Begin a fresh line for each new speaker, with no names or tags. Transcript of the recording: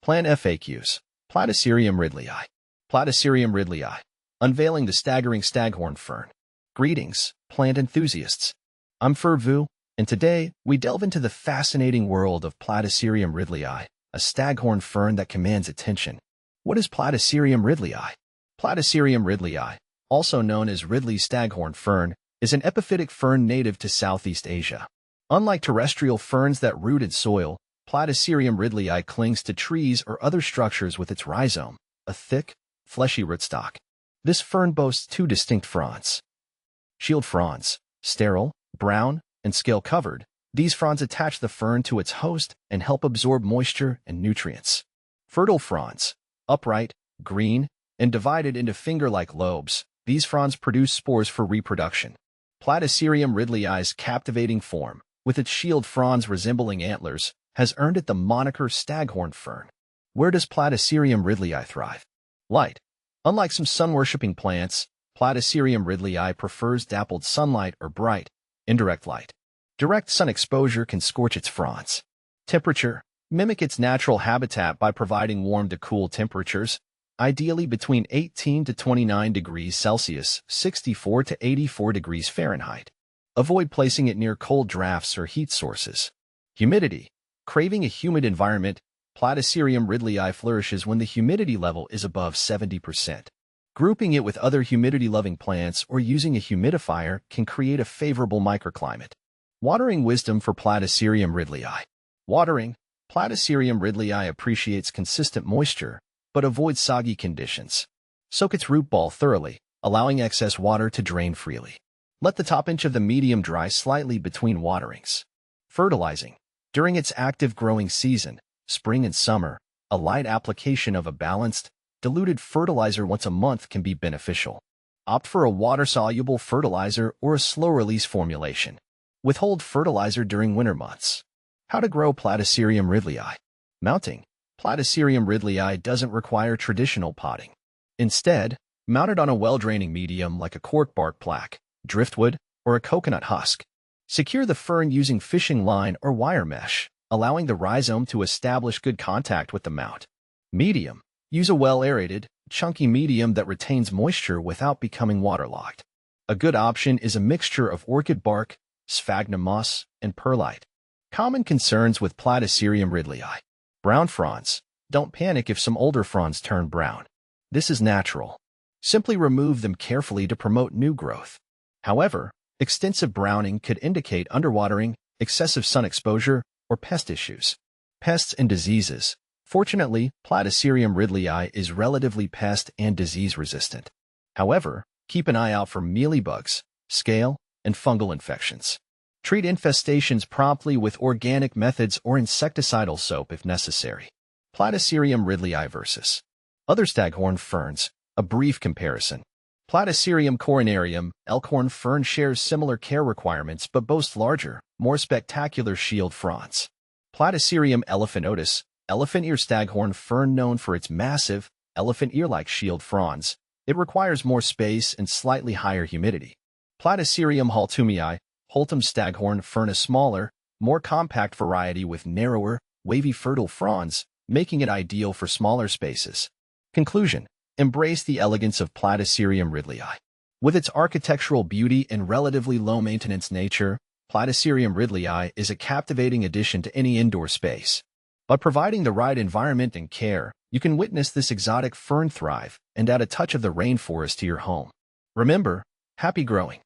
Plant FAQs. Platycerium ridleyi. Platycerium ridleyi. Unveiling the staggering staghorn fern. Greetings, plant enthusiasts. I'm Vu, and today we delve into the fascinating world of Platycerium ridleyi, a staghorn fern that commands attention. What is Platycerium ridleyi? Platycerium ridleyi, also known as Ridley staghorn fern, is an epiphytic fern native to Southeast Asia. Unlike terrestrial ferns that root in soil, Platycerium ridleyi clings to trees or other structures with its rhizome, a thick, fleshy rootstock. This fern boasts two distinct fronds. Shield fronds, sterile, brown, and scale-covered. These fronds attach the fern to its host and help absorb moisture and nutrients. Fertile fronds, upright, green, and divided into finger-like lobes. These fronds produce spores for reproduction. Platycerium ridleyi's captivating form, with its shield fronds resembling antlers, has earned it the moniker staghorn fern. Where does Platycerium ridleyi thrive? Light. Unlike some sun-worshipping plants, Platycerium ridleyi prefers dappled sunlight or bright, indirect light. Direct sun exposure can scorch its fronds. Temperature. Mimic its natural habitat by providing warm to cool temperatures, ideally between 18 to 29 degrees Celsius, 64 to 84 degrees Fahrenheit. Avoid placing it near cold drafts or heat sources. Humidity. Craving a humid environment, Platycerium ridleyi flourishes when the humidity level is above 70%. Grouping it with other humidity-loving plants or using a humidifier can create a favorable microclimate. Watering wisdom for Platycerium ridleyi. Watering. Platycerium ridleyi appreciates consistent moisture, but avoids soggy conditions. Soak its root ball thoroughly, allowing excess water to drain freely. Let the top inch of the medium dry slightly between waterings. Fertilizing. During its active growing season, spring and summer, a light application of a balanced, diluted fertilizer once a month can be beneficial. Opt for a water-soluble fertilizer or a slow-release formulation. Withhold fertilizer during winter months. How to grow Platycerium ridleyi. Mounting. Platycerium ridleyi doesn't require traditional potting. Instead, mount it on a well-draining medium like a cork bark plaque, driftwood, or a coconut husk. Secure the fern using fishing line or wire mesh, allowing the rhizome to establish good contact with the mount. Medium. Use a well-aerated, chunky medium that retains moisture without becoming waterlogged. A good option is a mixture of orchid bark, sphagnum moss, and perlite. Common concerns with Platycerium ridleyi. Brown fronds. Don't panic if some older fronds turn brown. This is natural. Simply remove them carefully to promote new growth. However, extensive browning could indicate underwatering, excessive sun exposure, or pest issues. Pests and diseases. Fortunately, Platycerium ridleyi is relatively pest and disease resistant. However, keep an eye out for mealybugs, scale, and fungal infections. Treat infestations promptly with organic methods or insecticidal soap if necessary. Platycerium ridleyi versus other staghorn ferns. A brief comparison. Platycerium coronarium, elkhorn fern shares similar care requirements but boasts larger, more spectacular shield fronds. Platycerium elephantotus, elephant ear staghorn fern known for its massive, elephant ear-like shield fronds. It requires more space and slightly higher humidity. Platycerium haltumii, Holtum staghorn fern, a smaller, more compact variety with narrower, wavy fertile fronds, making it ideal for smaller spaces. Conclusion. Embrace the elegance of Platycerium ridleyi. With its architectural beauty and relatively low-maintenance nature, Platycerium ridleyi is a captivating addition to any indoor space. By providing the right environment and care, you can witness this exotic fern thrive and add a touch of the rainforest to your home. Remember, happy growing!